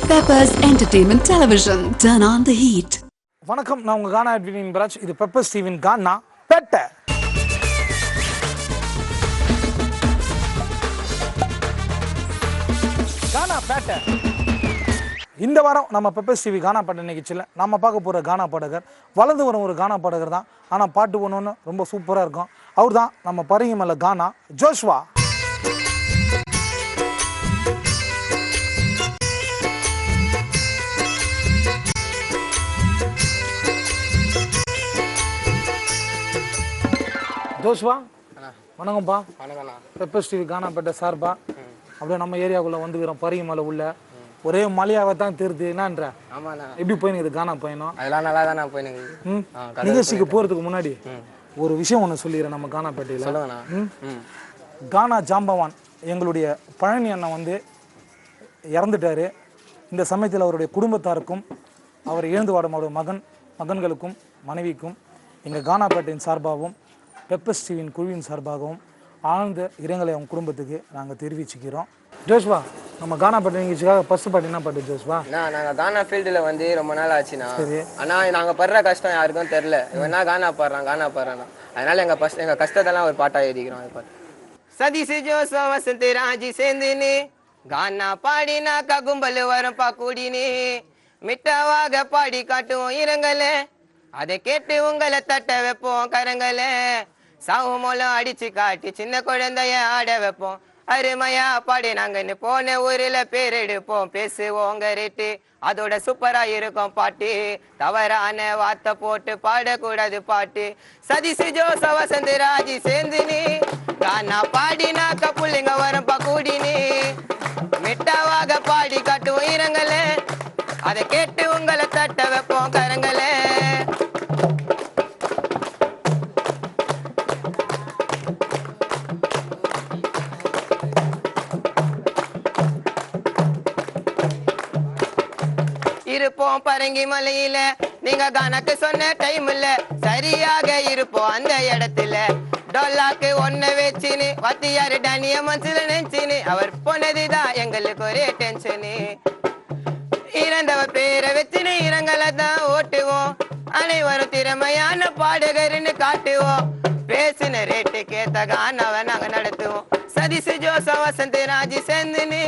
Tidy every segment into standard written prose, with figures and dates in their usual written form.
Peppers Entertainment Television. Turn on the heat. வணக்கம், நான் உங்க கானா அட்வின் பராஜ். இது பெப்பர்ஸ் டிவியின் கானா பேட்டை. கானா பேட்டை. இந்த வாரம் நம்ம பெப்பர்ஸ் டிவி கானா பாட்டு நிகழ்ச்சியில் நம்ம பார்க்க போகிற கானா பாடகர் வளர்ந்து வரும் ஒரு கானா பாடகர் தான். ஆனால் பாட்டு ஒன்று ரொம்ப சூப்பராக இருக்கும். அவர் தான் நம்ம பரங்கி மேலே கானா ஜோஷ்வா. ஜோஷ்வா வணக்கம்ப்பா. வணக்கம்ண்ணா. பெப்பர்ஸ் டிவி கானா பேட்டை சார்பா அப்படியே நம்ம ஏரியாவுக்குள்ளே வந்துக்கிறோம். பரங்கி மலை உள்ள ஒரே மலையாவை தான் தெரியுது. என்னன்ற ஆமாண்ணா, எப்படி போயினுக்குது கானா பயணம்? அதெல்லாம் நல்லா தானே போயினுங்க. நிகழ்ச்சிக்கு போகிறதுக்கு முன்னாடி ஒரு விஷயம் ஒன்று சொல்லிடுறேன். நம்ம கானா பேட்டையில் சொல்லுங்கண்ணா. கானா ஜாம்பவான் எங்களுடைய பழனி அண்ணன் வந்து இறந்துட்டார். இந்த சமயத்தில் அவருடைய குடும்பத்தாருக்கும் அவர் இழந்து வாடும் அவருடைய மகன்களுக்கும் மனைவிக்கும் எங்கள் கானா பேட்டையின் சார்பாகவும் பெப்பர்ஸ் டிவியின் குழுவின் சார்பாகவும் ஆழ்ந்த இரங்கலை அவங்க குடும்பத்துக்கு நாங்கள் தெரிவிச்சுக்கிறோம். ஜோஷ்வா, நம்ம கானா பாட்டு நிகழ்ச்சிக்காக ஃபர்ஸ்ட் பாட்டு என்ன பாட்டு ஜோஷ்வா? நாங்கள் கானா ஃபீல்டில் வந்து ரொம்ப நாள் ஆச்சுண்ணா. சரி. ஆனால் நாங்கள் படுற கஷ்டம் யாருக்கும் தெரில. இவனா கானா பாடுறான். அதனால எங்கள் கஷ்டத்தெல்லாம் ஒரு பாட்டாக எழுதிக்கிறோம். அது பாட்டு சதீஷ் ஜோசோ வசந்த் ராஜி சேர்ந்துன்னு கானா பாடினாக்கா கும்பல் வரும் பாக்கூடினு மிட்டாவாக பாடி காட்டுவோம் இரங்கலே, அதை கேட்டு உங்களை தட்ட வைப்போம் கரங்களே, சாவு மூலம் அடிச்சு காட்டி சின்ன குழந்தைய ஆட வைப்போம் அருமையா பாடி நாங்கன்னு போன ஊரில் பேர் எடுப்போம் பேசுவோங்க ரேட்டு, அதோட சூப்பரா இருக்கும் பாட்டு, தவறான வார்த்தை போட்டு பாடக்கூடாது பாட்டு. சதீஷ் ஜோசோ வசந்த் ராஜி சேர்ந்துன்னு கானா பாடினாக்கா புள்ளைங்க வரும் கூடினு மிட்டாவாக பாடி காட்டுவோம் இரங்கலே, அதை கேட்டு உங்களை தட்ட வைப்போம் கரங்களே. இருப்போம் பரங்கி மலையில நீங்க கணக்கு சொன்ன டைம் இல்ல, சரியாக இருப்போம் அந்த இடத்துல, டொல்லாக்கு ஒன்ன வச்சுன்னு வத்தியாரு டனிய மனசுல நினைச்சுன்னு அவர் போனதுதான் எங்களுக்கு ஒரே டென்ஷனு, இறந்தவ பேரை வச்சுன்னு இரங்கலை தான் ஓட்டுவோம், அனைவரும் திறமையான பாடகர்னு காட்டுவோம், பேசின ரேட்டு கேத்த கானாவை நாங்க நடத்துவோம். சதீஷ் ஜோசோ வசந்த் ராஜி சேர்ந்துன்னு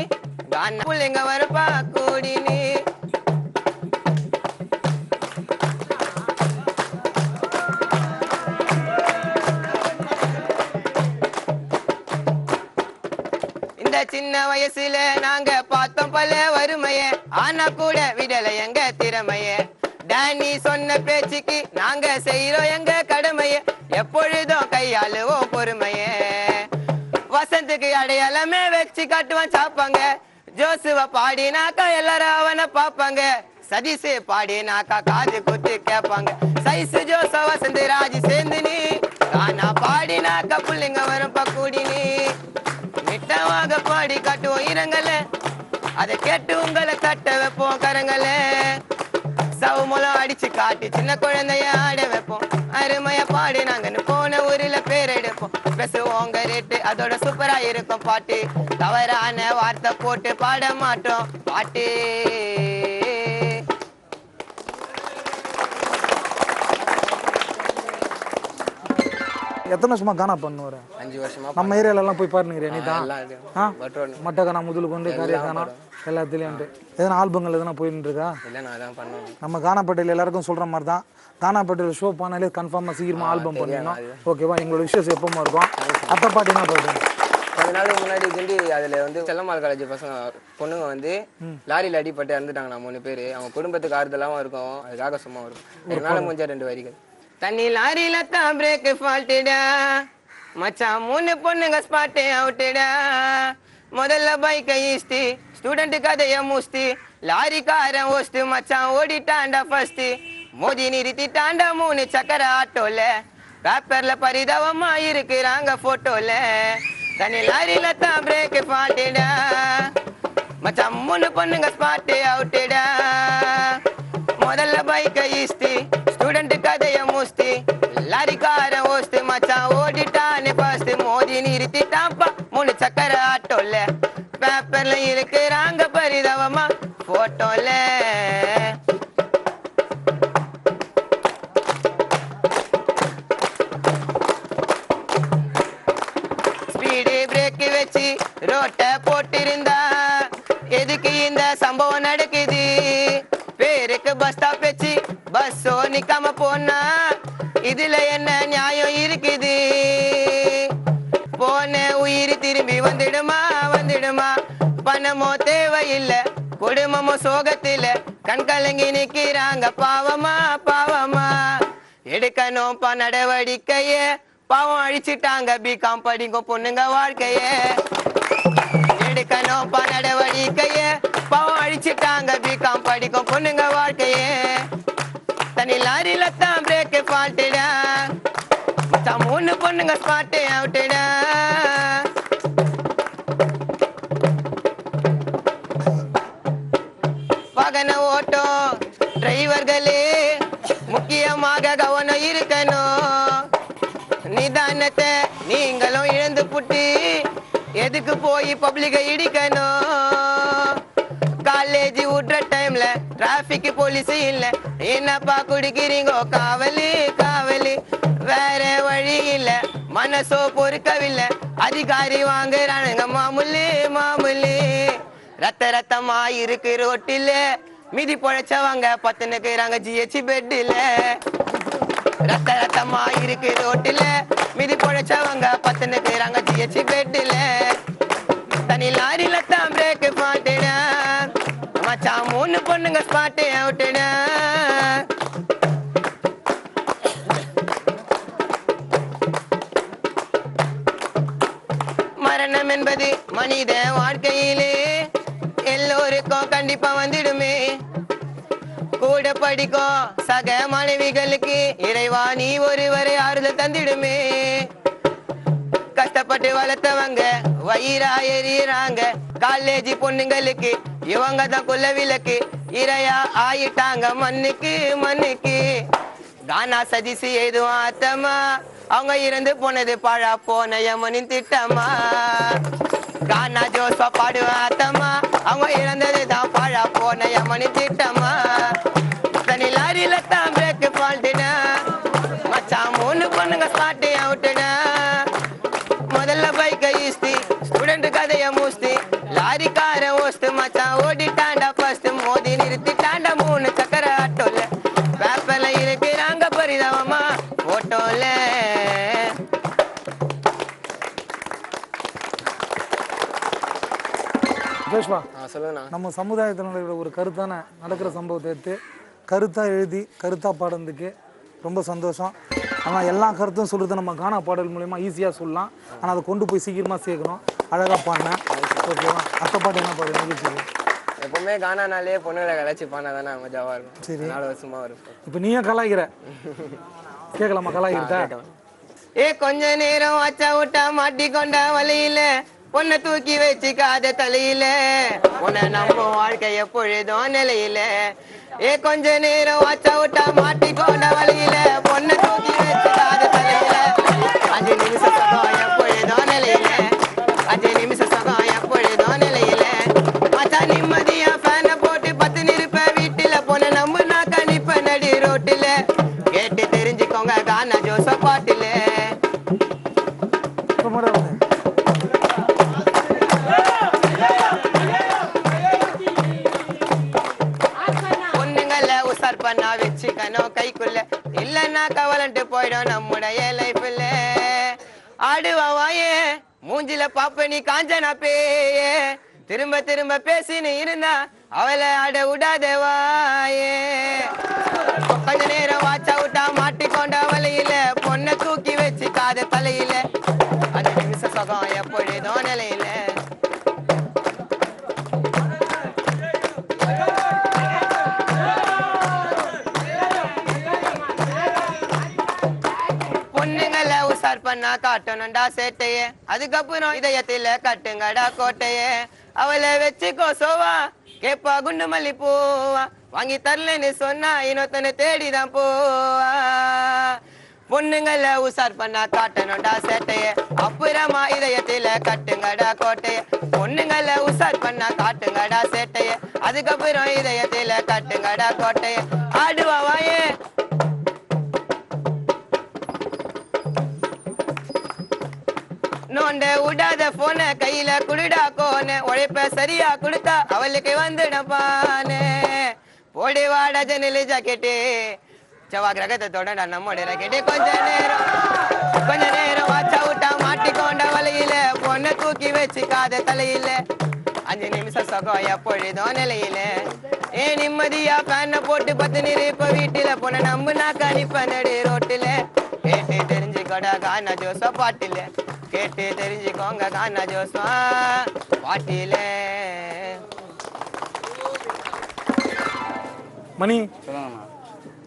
கானா பிள்ளைங்க வரப்பா கூடினு. இந்த சின்ன வயசுல நாங்க பார்த்தோம் பல வறுமைய, ஆனா கூட விடல எங்க திறமைய, டேனி சொன்ன பேச்சுக்கு நாங்க செய்யறோம் எங்க கடமைய, எப்பொழுதும் கையாளுவோம் பொறுமைய, வசந்துக்கு அடையாளமே வச்சு காட்டுவான் சாப்பாங்க, ஜோசுவ பாடினாக்கா எல்லாரும் அவனை பாப்பாங்க, சதீஷ் பாடினாக்கா காது குத்து கேட்பாங்க, சைஸ் ஜோசோ வசந்த் ராஜி சேர்ந்துன்னு கானா பாடினாக்கா புள்ளைங்க வரும் பக்கூடினு மிட்டமாக பாடி காட்டுவோம் இரங்கல, அதை கேட்டு உங்களை தட்ட வைப்போம் கரங்களே, சவு மூலம் அடிச்சு காட்டி சின்ன குழந்தைய ஆட வைப்போம் அருமையா பாடி நாங்கன்னு போன ஊரில் பேர் எடுப்போம் பேசுவோங்க ரேட்டு, அதோட சூப்பரா இருக்கும் பாட்டு, தவறான வார்த்தை போட்டு பாட மாட்டோம் பாட்டு. எத்தனை வருஷமா கானா பண்ணுவார்? 5 வருஷமா. நம்ம ஏரியாலெல்லாம் போய் பாருங்க. நீ தான் மட்டக்கானா முதல் கொண்டு காரியக்கானா எல்லாத்துலேயும் எதனா ஆல்பங்கள் எதனா போயிட்டு இருக்கா? இல்லை, நான் தான் பண்ணுவேன். நம்ம கானா பேட்டையில் எல்லாருக்கும் சொல்கிற மாதிரி தான், கானா பேட்டையில் ஷோ பண்ணாலே கன்ஃபார்மாக சீக்கிரமாக ஆல்பம் பண்ணிடணும். ஓகேவா? எங்களோட விஷயம் எப்போமா இருக்கும். அத்தை பாட்டு என்ன பாட்டு? கொஞ்ச நாளுக்கு முன்னாடி கிண்டி அதில் வந்து செல்லம்மாள் காலேஜ் பசங்க பொண்ணுங்க வந்து லாரியில் அடிப்பட்டு இறந்துட்டாங்க. நான் 3 பேர். அவங்க குடும்பத்துக்கு ஆறுதலாகவும் இருக்கும், அதுக்காக சும்மா இருக்கும். என்னால் முடிஞ்ச 2 வரிகள். தண்ணி லாரியில தான் பிரேக் ஃபால்ட்டுடா மச்சான், 3 பொண்ணுங்க ஸ்பாட்டே அவுட்டுடா, முதல்ல பைக்கை ஈஸ்டி ஸ்டூடெண்ட் கதைய மூஸ்தி, லாரிக்காரன் ஓஸ்ட்டு மச்சான் ஓடிட்டாண்டா ஃபர்ஸ்ட், மோதி நிறுத்திட்டாண்டா 3 சக்கர ஆட்டோல, பேப்பர்ல பரிதாபமா இருக்கிறாங்க போட்டோல, தண்ணி லாரியில தான் பிரேக் ஃபால்ட்டுடா மச்சான், 3 பொண்ணுங்க ஸ்பாட்டே அவுட்டுடா, முதல்ல பைக்கை ஈஸ்டி ஸ்டூடெண்ட் கதைய மூஸ்தி, லாரிக்காரன் ஓஸ்து மச்சான் ஓடிட்டானே ஃபர்ஸ்ட், மோதி நிறுத்திட்டான்ப்பா 3 சக்கர ஆட்டோல, பேப்பர்ல இருக்கிறாங்க பரிதாபமா ஓட்டோல. ஸ்பீடு பிரேக் வச்சு ரோட்ட போட்டிருந்தா எதுக்கு இந்த சம்பவம் நடக்குது? பேருக்கு பஸ் ஸ்டாப் வச்சு பஸ்ஸோ நிக்காம போனா இதுல என்ன நியாயம் இருக்குது? போன உயிர் திரும்பி வந்துடுமா வந்துடுமா? பணமோ தேவையில்லை, குடும்பமோ சோகத்தில கண் கலங்கி நிக்கிறாங்க பாவமா பாவமா. எடுக்கணும் நடவடிக்கைய, பாவம் அழிச்சிட்டாங்க பிகாம் படிக்கும் பொண்ணுங்க வாழ்க்கைய. எடுக்கணும் நடவடிக்கைய, பாவம் அழிச்சிட்டாங்க பிகாம் படிக்கும் பொண்ணுங்க வாழ்க்கைய. தனி லாரில தான் பிரேக் ஃபால்ட்டுடா, மச்சான் 3 பொண்ணுங்க ஸ்பாட்டே அவுட்டுடா. வாகன ஓட்டோ டிரைவர்களே முக்கியமாக கவனம் இருக்கணும். நிதானத்தை நீங்களும் இழந்து புட்டு எதுக்கு போய் பப்ளிக இடிக்கணும்? காலேஜ் விட்ற டைம்ல டிராபிக் போலீஸ் இல்ல, என்னப்பா குடிக்கிறீங்கோ காவலி காவலி? வேற வழி இல்ல, மனசோ பொறுக்கவில்லை, அதிகாரி வாங்குறானுங்க மாமூலி மாமூலி. ரத்த ரத்தமா இருக்கு ரோட்டில, மிதி பொழைச்சவங்க பத்துனுக்குறாங்க ஜிஹெச் பெட்டில. ரத்த ரத்தமா இருக்கு ரோட்டில, மிதி பொழைச்சவங்க பத்துனுக்குறாங்க ஜிஹெச் பெட்டில. தனி லாரில தான் பிரேக் ஃபால்ட்டுடா, மச்சான் 3 பொண்ணுங்க ஸ்பாட்டே அவுட்டுடா. மரணம் என்பது மனித வாழ்க்கையிலே எல்லோருக்கும் கண்டிப்பா வந்துடுமே. கூட படிக்கும் சக மாணவிகளுக்கு இறைவா நீ ஒருவரை ஆறுதல் தந்திடுமே. கஷ்டப்பட்டு வளர்த்தவங்க வயிறா எறியறாங்க, காலேஜ் பொண்ணுங்களுக்கு இவங்க தான் கொல்ல விளக்கு. இறையா ஆயிட்டாங்க மண்ணுக்கு மண்ணுக்கு. கானா சதிசி எதுவும் அத்தமா, அவங்க இறந்து போனது பழா போன யமனின் திட்டமா. கானா ஜோஸ்வா பாடுவான் அத்தமா, அவங்க இறந்தது தான் பழா போன யமனின் திட்டமா. தனி லாரில தான் பிரேக் ஃபால்ட்டுடா, மச்சான் 3 பொண்ணுங்க ஸ்பாட்டே அவுட்டுடா. முதல்ல பைக்கை ஈஸ்தி ஸ்டூடெண்ட் கதைய மூஸ்தி, லாரிக்கார ஓஸ்து மச்சான் ஓடிட்டாண்டா ஃபர்ஸ்ட். மோதி நிறுத்திட்டாண்டா 3 சக்கர ஆட்டோல, பேப்பர்ல இருக்கிறாங்க பரிதாபமா ஓட்டோல. சொல்லுங்கண்ணா. நம்ம சமுதாயத்தில் நடக்கிற ஒரு கருத்தான நடக்கிற சம்பவத்தை எடுத்து கருத்தாக எழுதி கருத்தாக பாடுறதுக்கு ரொம்ப சந்தோஷம். ஆனால் எல்லா கருத்தும் சொல்கிறது நம்ம கானா பாடல் மூலயமா ஈஸியாக சொல்லலாம், ஆனால் அதை கொண்டு போய் சீக்கிரமாக சேர்க்கணும். அழகாக பாடினேன். ஓகேவா? அடுத்த பாட்டு என்ன பாடு நிகழ்ச்சிக்கு? எப்பவுமே கானானாலே பொண்ணுங்களை கலாச்சி பாடினா தானே மஜாவாக இருக்கும். சரி, 4 வருஷமா இருக்கும். இப்போ நீயே கலாய்க்கிற, கேட்கலாமா? கலாய்க்கிறா? கொஞ்ச நேரம் வச்சா விட்டா மாட்டிக்கொண்ட வழியில, பொண்ணை தூக்கி வச்சுக்காத தலையில, உன்னை நம்ம வாழ்க்கைய பொழுதும் நிலையில. கொஞ்ச நேரம் வச்சா விட்டா மாட்டிக்கொண்ட வழியில, பொண்ணை தூக்கி வச்சுக்காத தலையில. 5 நிமிஷம் சகம் எப்பொழுதும் நிலையில, 5 நிமிஷம் சகம் எப்பொழுதும் நிலையில. மச்சா நிம்மதியா ஃபேனை போட்டு 10 நிருப்ப வீட்டுல, பொண்ணை நம்ம நான் கணிப்ப நடி ரோட்டுல. கேட்டு தெரிஞ்சுக்கோங்க கானா ஜோச பாட்டுல. பண்ணா வச்சுக்கணும் கைக்குள்ள, இல்லன்னா கவலன்ட்டு போயிடும் நம்முடைய லைஃப்ல. ஆடுவாயே மூஞ்சில பாப்ப நீ காஞ்சனா பேயே, திரும்ப திரும்ப பேசின்னு இருந்தா அவளை அட விடாதவாயே. கொஞ்ச நேரம் வாச்சா விட்டா மாட்டிக்கொண்ட வலையில, பொண்ணை தூக்கி வச்சு காத தலையில. 5 நிமிஷம் சுகம் எப்பொழுதும் நிலையில. உசார் பண்ணா காட்டணும்டா சேட்டையே, அதுக்கப்புறம் இதயத்தில கட்டுங்கடா கோட்டையே. அவளை வச்சுக்கோ சோவா, கேப்பா குண்டு மல்லி பூவா, வாங்கி தரலன்னு சொன்னா இன்னொத்தனை தேடிதான் போவா. பொண்ணுங்களை உசார் பண்ணா காட்டணும்டா சேட்டையே, அப்புறமா இதயத்தில கட்டுங்கடா கோட்டையே. பொண்ணுங்களை உசார் பண்ணா காட்டுங்கடா சேட்டையே, அதுக்கப்புறம் இதயத்தில கட்டுங்கடா கோட்டைய ஆடுவாயே. நோண்ட விடாத போன கையில குடுடா கோனே உழைப்ப சரியா கொடுத்தா அவளுக்கு வந்துடப்பானே. போடி வாட ஜன்னலு ஜாக்கெட்டு செவ்வா கிரகத்தை தொடடா நம்மோட ராக்கெட்டு. கொஞ்ச நேரம் வாச்சா விட்டா மாட்டிக்கொண்ட வலையில பொண்ணை தூக்கி வச்சுக்காத தலையில 5 நிமிஷம் சொகம் எப்பொழுதும் நிலையில. ஏன் நிம்மதியா பேன போட்டு 10 நிற்ப வீட்டுல பொண்ணை நம்புனா கணிப்ப நடு ரோட்டுல. கேட்டு தெரிஞ்சுக்கோடா கானா ஜோசா பாட்டுல கேட்டு தெரிஞ்சுக்கோங்க கானா ஜோசா பாட்டில. மணி சொல்லுங்கண்ணா.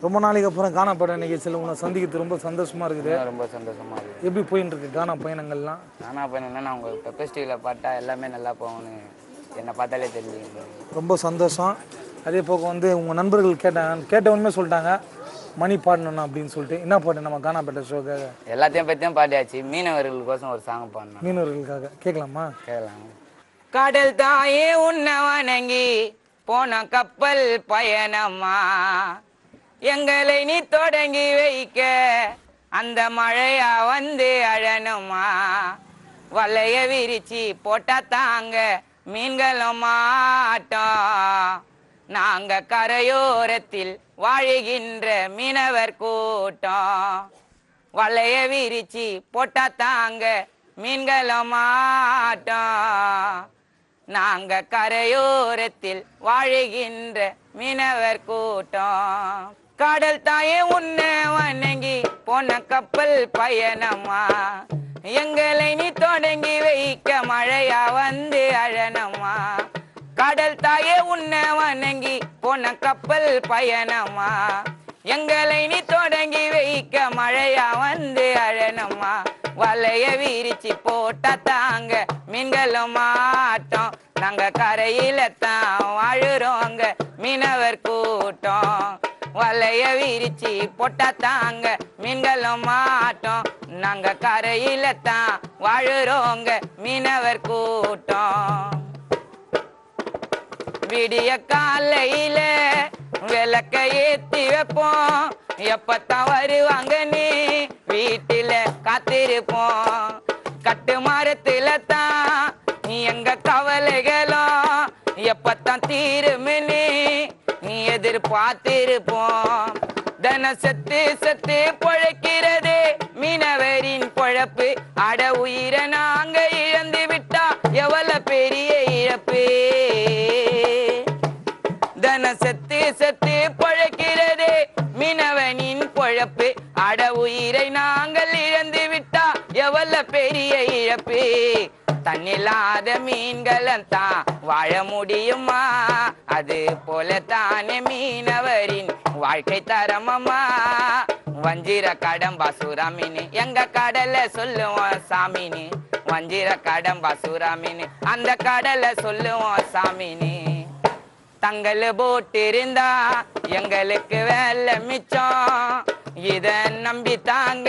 ரொம்ப நாளைக்கு அப்புறம் கானா பட நிகழ்ச்சியில் உன்னை சந்திக்கிறது ரொம்ப சந்தோஷமா இருக்குது. ரொம்ப சந்தோஷமா இருக்குது. எப்படி போயின்னு இருக்கு கானா பயணங்கள்லாம்? கானா பயணம்னா நான் உங்கள் பெப்பர் ஸ்டீவில் பாட்டா எல்லாமே நல்லா போகணும்னு என்னை பார்த்தாலே தெரிஞ்சுக்கணும். ரொம்ப சந்தோஷம். அதே போக வந்து உங்கள் நண்பர்கள் கேட்டவனுமே சொல்லிட்டாங்க மணி பாடணும்னா அப்படின்னு சொல்லிட்டு. என்ன பாட்டு நம்ம கானாப்பேட்டை ஷோக்காக? எல்லாத்தையும் பற்றியும் பாடியாச்சு. மீனவர்களுக்கோசம் ஒரு சாங் பாடணும். மீனவர்களுக்காக கேட்கலாமா? கேட்கலாம். கடல் தாயே உன்னை வணங்கி போன கப்பல் பயணமா எங்களை நீ தொடங்கி வைக்க அந்த மழையா வந்து அழனுமா. வலைய விரிச்சி போட்டா தாங்க மீன்களும் மாட்டோம். நாங்க கரையோரத்தில் வாழுகின்ற மீனவர் கூட்டம். வலைய விரிச்சி போட்டா தாங்க மீன்களும் மாட்டோம். நாங்க கரையோரத்தில் வாழுகின்ற மீனவர் கூட்டம். கடல் தாயே உன்னை வணங்கி போன கப்பல் பயணமா எங்களை நீ தொடங்கி வைக்க மழையா வந்து அழனமா. கடல் தாயே உன்னை வணங்கி போன கப்பல் பயணமா எங்களை நீ தொடங்கி வைக்க மழையா வந்து அழனமா. வலைய விரிச்சி போட்டா தாங்க மீன்களும் மாட்டோம். நாங்க கரையில தான் வாழுறோங்க மீனவர் கூட்டம். வலைய விரிச்சி போட்டா தாங்க மீன்களும் மாட்டோம். நாங்க கரையில தான் வாழுறோங்க மீனவர் கூட்டம். விடிய காலையில விளக்க ஏத்தி வைப்போம். எப்பத்தான் வருவாங்க நீ வீட்டில காத்திருப்போம். கட்டு மரத்துல தான் எங்க கவலைகளும் எப்பத்தான் தீருமினி நீ எதிர்பார்த்திருப்போம். தன செத்து செத்து பொழைக்கிறது மீனவரின் பொழப்பு. அட உயிரை நாங்க இழந்து விட்டா எவ்வளவு பெரிய இழப்பு. தன செத்து செத்து பொழைக்கிறது மீனவனின் பொழப்பு. அட உயிரை நாங்கள் இழந்து விட்டா எவ்வளவு பெரிய இழப்பு. தண்ணில்லாத மீன்களத்தான் வாழ முடியுமா? அது போல தானே மீனவரின் வாழ்க்கை தரமம்மா. வஞ்சிர கடம்பா சுறாமீனு எங்க கடல சொல்லுவோம் சாமினு. வஞ்சிர கடம்பா சுறாமீனு அந்த கடல சொல்லுவோம் சாமினு. தங்கள் போட்டு இருந்தா எங்களுக்கு வேலை மிச்சம். இத நம்பி தாங்க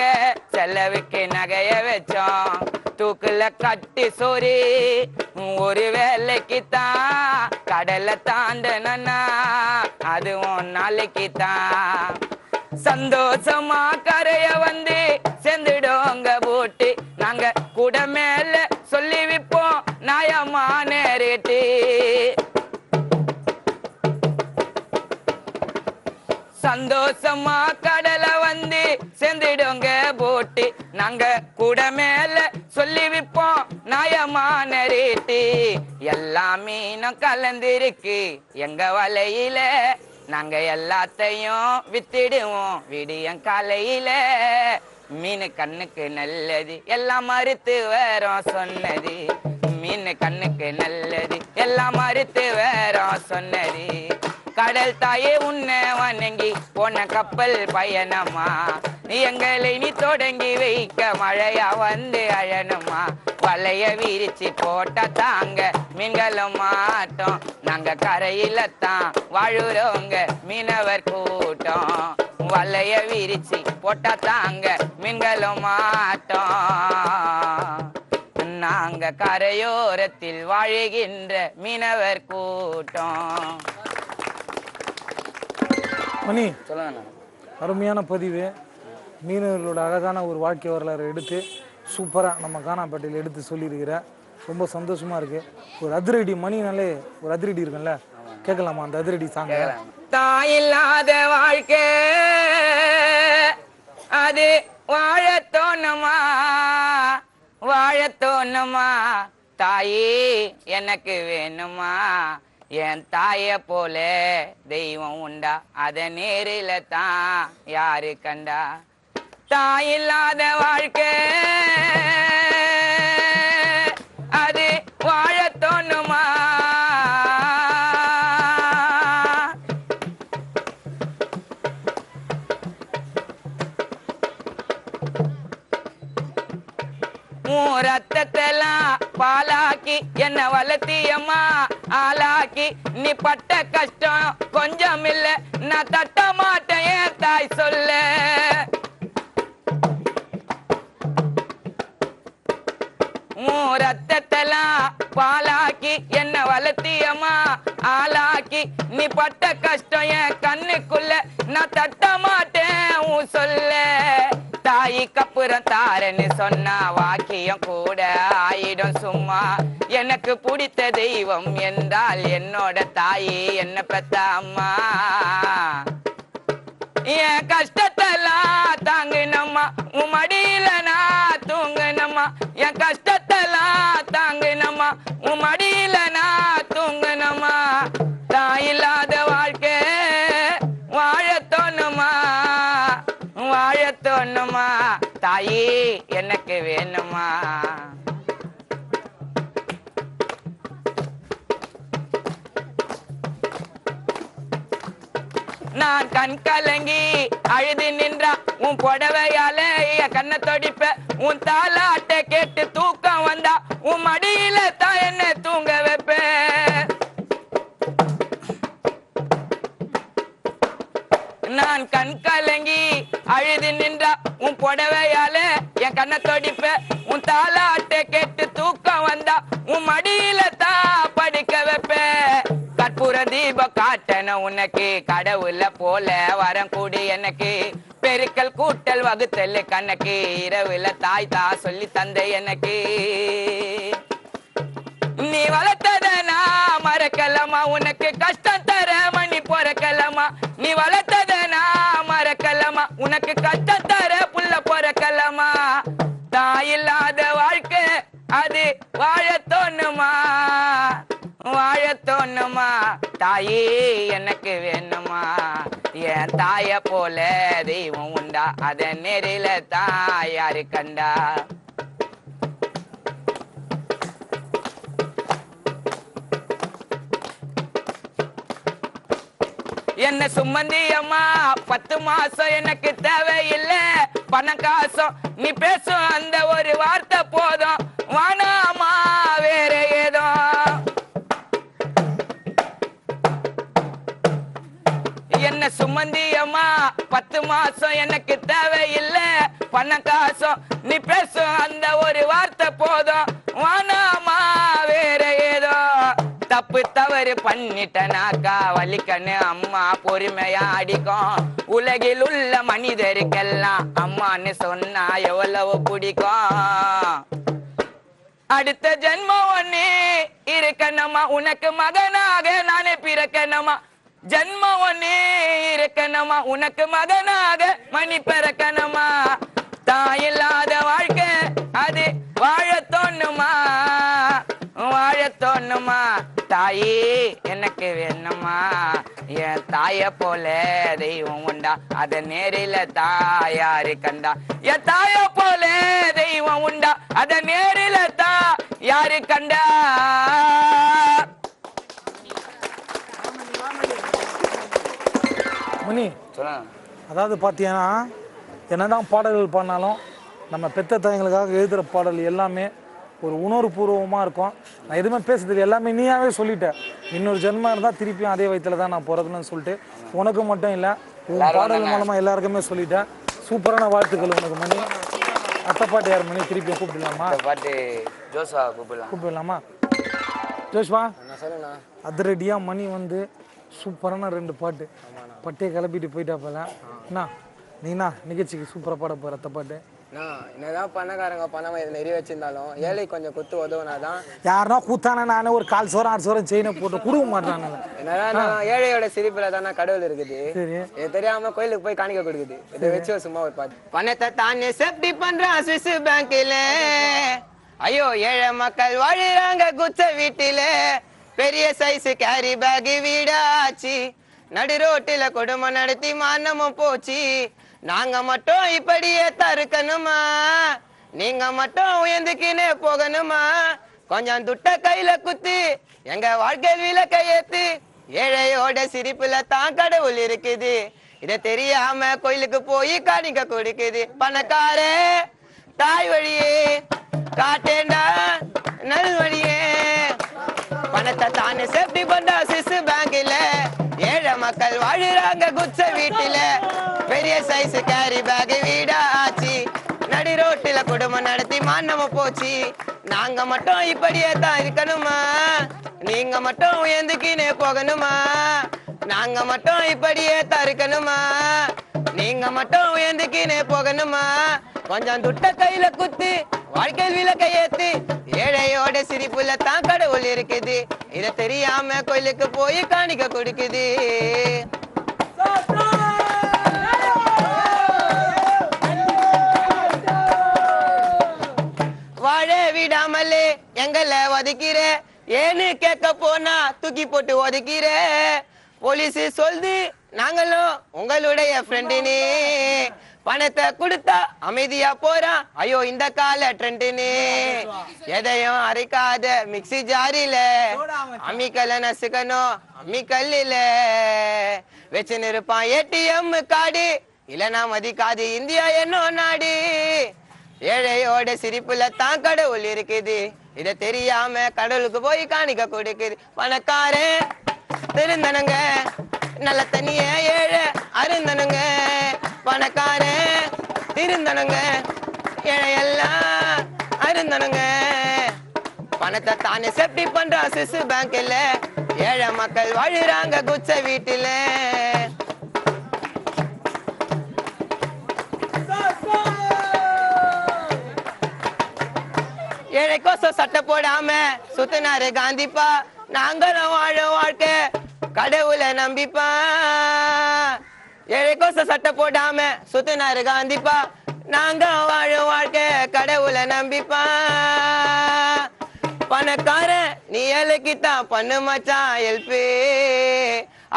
செலவுக்கு நகைய வச்சோம். தூக்குல கட்டி சோறு ஒரு வேலைக்கு தான். கடலை தாண்டனா அதுவும் நாளைக்கு தான். சந்தோஷமா கரைய வந்து சேர்ந்துடுவோங்க போட்டு. நாங்க கூட மேல சொல்லி விப்போம் நியாயமான ரேட்டு. சந்தோஷமா கடலை வந்து சேர்ந்துடுங்க போட்டு. நாங்க கூட மேல சொல்லி விப்போம் நியாயமான ரேட்டு. எல்லா மீனும் கலந்திருக்கு எங்க வலையில. நாங்க எல்லாத்தையும் வித்திடுவோம் விடியம் காலையில. மீன் கண்ணுக்கு நல்லது எல்லாம் மறுத்து வரோம் சொன்னது. மீன் கண்ணுக்கு நல்லது எல்லாம் மறுத்து வரோம் சொன்னது. கடல் தாயே உன்னை வணங்கி போன கப்பல் பயணமா எங்களை நீ தொடங்கி வைக்க மழையா வந்து அழனுமா. வலைய விரிச்சி போட்டா தாங்க மீன்களும் மாட்டோம். நாங்க கரையில தான் வாழுறோங்க மீனவர் கூட்டம். வலைய விரிச்சி போட்டா தாங்க மீன்களும் மாட்டோம். நாங்க கரையோரத்தில் வாழுகின்ற மீனவர் கூட்டம். மணி சொல்லுங்க. அருமையான பதிவு. மீனவர்களோட அழகான ஒரு வாழ்க்கை வரலாறு எடுத்து சூப்பராக நம்ம கானாப்பேட்டையில் எடுத்து சொல்லியிருக்கிற ரொம்ப சந்தோஷமா இருக்கு. ஒரு அதிரடி மணினாலே ஒரு அதிரடி இருக்குல்ல, கேட்கலாமா அந்த அதிரடி சாங்? தாயில்லாத வாழ்க்கை அது வாழத்தோணுமா வாழத்தோணுமா, தாயே எனக்கு வேணுமா, என் தாய போல தெய்வம் உண்டா, அத நேரில தான் யாரு கண்டா. தாயில்லாத வாழ்க்கை அது வாழத்தோணுமா. ரத்தத்தெல்லாம் பாலாக்கி என்ன வளர்த்தியம்மா ஆளாக்கி, நீ பட்ட கஷ்டம் கொஞ்சம் இல்ல, நான் தட்ட மாட்டேன் என் தாய் சொல்ல. ரத்தத்தெல்லாம் பாலாக்கி என்ன வளர்த்தியம்மா ஆளாக்கி, நீ பட்ட கஷ்டம் என் கண்ணுக்குள்ள, நான் தட்ட மாட்டேன் உன் சொல்ல. தாய்க்கு அப்புறம் தாரன்னு சொன்னா வாக்கியம் கூட ஆயிடும் சும்மா. எனக்கு பிடித்த தெய்வம் என்றால் என்னோட தாயி, என்ன பெத்த அம்மா. என் கஷ்டத்தெல்லாம் தாங்குனம்மா, உன் மடியில நான் தூங்குனம்மா. என் கஷ்டத்தெல்லாம் தாங்குனம்மா, உன் மடியில நான் தூங்குனம்மா. தாயில்லாத வாழ்க்கை வாழத்தோணுமா வாழத்தோணுமா, தாயே எனக்கு வேணுமா. நான் கண் கலங்கி அழுது நின்றா உன் புடவையால கண்ண தொடிப்ப. உன் தாலாட்ட கேட்டு தூக்கம் வந்தா உன் மடியில தான் என்ன தூங்க வைப்ப. நான் கண் கலங்கி அழுது நின்றா உன் புடவையால என் கண்ண தொடிப்ப. உன் தாலாட்ட கேட்டு தூக்கம் வந்தா உன் மடியில தான் படிக்க வைப்ப. கற்பூர தீபம் காட்டன உனக்கு, கடவுள போல வரம் கூடி எனக்கு. பெருக்கல் கூட்டல் வகுத்தல் கணக்கு, இரவுல தாய் தா சொல்லி தந்தை எனக்கு. நீ வளர்த்தத நான் மறக்கலமா, உனக்கு கஷ்டம் தர மணி பொறக்கலமா. நீ வளர்த்தத நான் மறக்கலமா, உனக்கு கஷ்டம் தர புள்ள பொறக்கலமா. தாயில்லாத வாழ்க்கை அது வாழத்தோணுமா வாழத்தோணுமா, தாயே எனக்கு வேணுமா. என் தாய போல தெய்வம் உண்டா, அத நேரில தான் யாரு கண்டா. என்ன சுமந்தி அம்மா 10 மாசம் எனக்கு தேவையில்லை பணம் காசும். நீ பேசும் அந்த ஒரு வார்த்தை போதும், வானாமா வேற ஏதோ. என்ன சுமந்தி அம்மா 10 மாசம் எனக்கு தேவையில்லை பணம் காசும். நீ பேசும் அந்த ஒரு வார்த்தை போதும், வானாமா வேற ஏதோ. தப்பு தவறு பண்ணிட்டனாக்கா வலிக்கண்ணு அம்மா பொறுமையா அடிக்கும். உலகில் உள்ள மனிதருக்கெல்லாம் அம்மான்னு சொன்னா எவ்வளவு பிடிக்கும். அடுத்த ஜென்மம் ஒண்ணு இருக்கணுமா, உனக்கு மகனாக நானே பிறக்கணுமா. ஜென்மம் ஒண்ணு இருக்கணுமா, உனக்கு மகனாக மணி பிறக்கணுமா. தாயில்லாத வாழ்க்கை அது வாழத்தோணுமா வாழத்தோணுமா, தாயே எனக்கு வேணுமா. என் தாய போல தெய்வம் உண்டா, அத நேரில தாயாரு கண்டா. என் தாய போல தெய்வம் உண்டா, அத நேரில தான் யாரு கண்டா. மணி அதாவது பார்த்தீங்கன்னா என்னதான் பாடல்கள் பாடினாலும் நம்ம பெத்த தாயங்களுக்காக எழுதுகிற பாடல் எல்லாமே ஒரு உணர்வுபூர்வமாக இருக்கும். நான் எதுவுமே பேசுறது எல்லாமே நீயாவே சொல்லிட்டேன். இன்னொரு ஜென்மம் இருந்தால் திருப்பியும் அதே வயிற்றுல தான் நான் பிறக்கணும்னு சொல்லிட்டு உனக்கு மட்டும் இல்லை உன் பாடல் மூலமாக எல்லாருக்குமே சொல்லிட்டேன். சூப்பரான வாழ்த்துக்கள் உனக்கு மணி. அடுத்த பாட்டு யார் மணி திருப்பி கூப்பிடலாமா? இந்த பாட்டு ஜோஸ்வா கூப்பிடலாமா? ஜோஷ்வா நான் சொல்லுண்ணா. அதிரடியா மணி வந்து சூப்பரான 2 பாட்டு பட்டையை கிளப்பிட்டு போயிட்டா போல. என்ன நீனா நிகழ்ச்சிக்கு சூப்பராக பாட போகிற அடுத்த பாட்டு? என்னதான் பணக்காரங்க பணம் நிறைய வச்சிருந்தாலும் ஏழை கொஞ்சம் குத்து உதவுனாதான். யாருன்னா கூத்தானே நானே ஒரு 4 சோரம் 6 சோரம் செயினை போட்டு கொடுக்க மாட்டானு. என்னதான் ஏழையோட சிரிப்புல தானே கடவுள் இருக்குது. சரி இது தெரியாம கோயிலுக்கு போய் காணிக்க கொடுக்குது. இதை வச்சு சும்மா ஒரு பாட்டு. பணத்தை தானே சேஃப்டி பண்றான் சுவிஸ் பேங்க்ல. ஐயோ ஏழை மக்கள் வாழுறாங்க குச்ச வீட்டில. பெரிய சைஸ் கேரி பேக் வீடாச்சு. நடு ரோட்டில குடும்பம் நடத்தி மானமும் போச்சு. நாங்க மட்டும் இப்படியே தருக்கணுமா? நீங்க மட்டும் உயர்ந்துக்கினே போகணுமா? கொஞ்சம் துட்ட கையில குத்தி எங்க வாழ்க்கையில் விளக்க ஏத்து. ஏழையோட சிரிப்புல தான் கடவுள் இருக்குது. இத தெரியாம கோயிலுக்கு போய் காணிக்க கொடுக்குது. பணக்கார தாய் வழியே காட்டேண்டா நல் வழியே. பணத்தை தானே சேஃப்டி பண்றா சுவிஸ் பேங்க்ல. ஏழை மக்கள் வாழுறாங்க குச்ச வீட்டில. பெரிய சைஸ் கேரி பேக் வீடாச்சு. நடு ரோட்டில குடும்பம் நடத்தி மானமும் போச்சு. நாங்க மட்டும் இப்படியே தான் இருக்கணுமா? நீங்க மட்டும் உயர்ந்துக்கினே போகணுமா? நாங்க மட்டும் இப்படியே தான் இருக்கணுமா? நீங்க மட்டும் உயர்ந்துக்கினே போகணுமா? கொஞ்சம் துட்ட கையில குத்தி வாழ்க்கையில் விளக்க ஏத்து. ஏழையோட சிரிப்புல தான் கடவுள் இருக்குது. இத தெரியாம கோயிலுக்கு போய் காணிக்க கொடுக்குது. வாழ விடாமலே எங்களை ஒதுக்கிற. ஏன்னு கேட்க போனா தூக்கி போட்டு ஒதுக்கிற. போலீஸ் சொல்லுது நாங்களும் உங்களுடைய ஃப்ரெண்டுன்னு. பணத்தை கொடுத்தா அமைதியா போறான். ஐயோ இந்த கால ட்ரெண்டுன்னு. எதையும் அரைக்காத மிக்சி ஜாரில அம்மிக்கல்ல நசுக்கணும் அம்மிக்கல்லில வச்சுன்னு இருப்பான் ஏடிஎம் கார்டு. இல்லனா மதிக்காது இந்தியா என்ன நாடு. ஏழையோட சிரிப்புல தான் கடவுள் இருக்குது. இத தெரியாம கடவுளுக்கு போய் காணிக்க கொடுக்குது. பணக்காரன் திருந்தனுங்க நல்ல தண்ணிய ஏழை அருந்தனுங்க. பணக்காரன் திருந்தனுங்க ஏழையெல்லாம் அருந்தனுங்க. பணத்தை தானே சேஃப்டி பண்றா சுவிஸ் பேங்க்ல. ஏழை மக்கள் வாழுறாங்க குச்ச வீட்டில. ஏழை கோசம் சட்டை போடாம சுத்தினாரு காந்திப்பா. நாங்களும் வாழும் வாழ்க்கை கடவுளை நம்பிப்பா. ஏழை கோசம் சட்டை போடாம சுத்தினாரு காந்திப்பா. நாங்க வாழும் வாழ்க்கை கடவுளை நம்பிப்பா. பணக்காரன் நீ ஏழைக்குத்தான் பண்ணு மச்சான் ஹெல்ப்.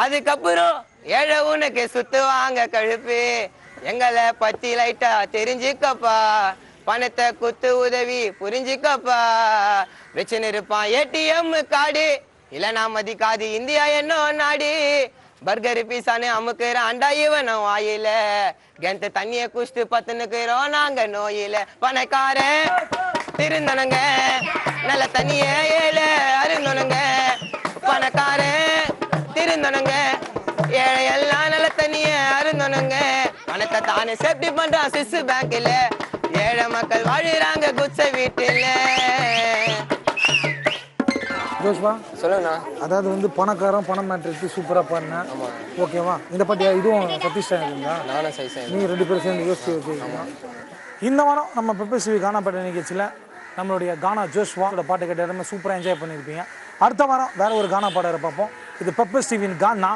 அதுக்கப்புறம் ஏழை உனக்கு சுத்துவாங்க கழுப்பு. எங்களை பத்தி லைட்டா தெரிஞ்சுக்கப்பா. பணத்தை குத்து உதவி புரிஞ்சுக்கப்பா. வச்சுன்னு இருப்பான் ஏடிஎம் கார்டு. இல்லனா மதிக்காது இந்தியா என்ன நாடு. பர்கர் பீஸானு அமுக்குறான்டா இவனும் வாயில. கெந்த தண்ணிய குஷ்டு பத்துனுக்குறோம் நாங்க நோயில. பணக்காரன் திருந்தனுங்க நல்ல தண்ணிய ஏழை அருந்தனுங்க. பணக்காரன் திருந்தனுங்க ஏழை எல்லாம் நல்ல தண்ணிய அருந்தனுங்க. பணத்தை தானே சேஃப்டி பண்றான் சுவிஸ் பேங்க்ல. ஏழை மக்கள் வாழுறாங்க குச்ச வீட்டில. ஜோஷ்வா சொல்லுங்கண்ணா. அதாவது வந்து பணக்காரன் பணம் மேட்ருக்கு சூப்பராக பாடினேன். ஓகேவா? இந்த பாட்டு இதுவும் சதீஷ் இருந்தா நானும் சைஸ் நீங்கள் 2 பேரும் சேர்ந்து யோசிச்சு வச்சுருக்கீங்க. இந்த வாரம் நம்ம பெப்பர் டிவி கானா பாட்டு நிகழ்ச்சியில் நம்மளுடைய கானா ஜோஷ்வாவோட பாட்டு கேட்ட எல்லாமே சூப்பராக என்ஜாய் பண்ணியிருப்பீங்க. அடுத்த வாரம் வேற ஒரு கானா பாடரை பார்ப்போம். இது பெப்பர் டிவியின் கானா.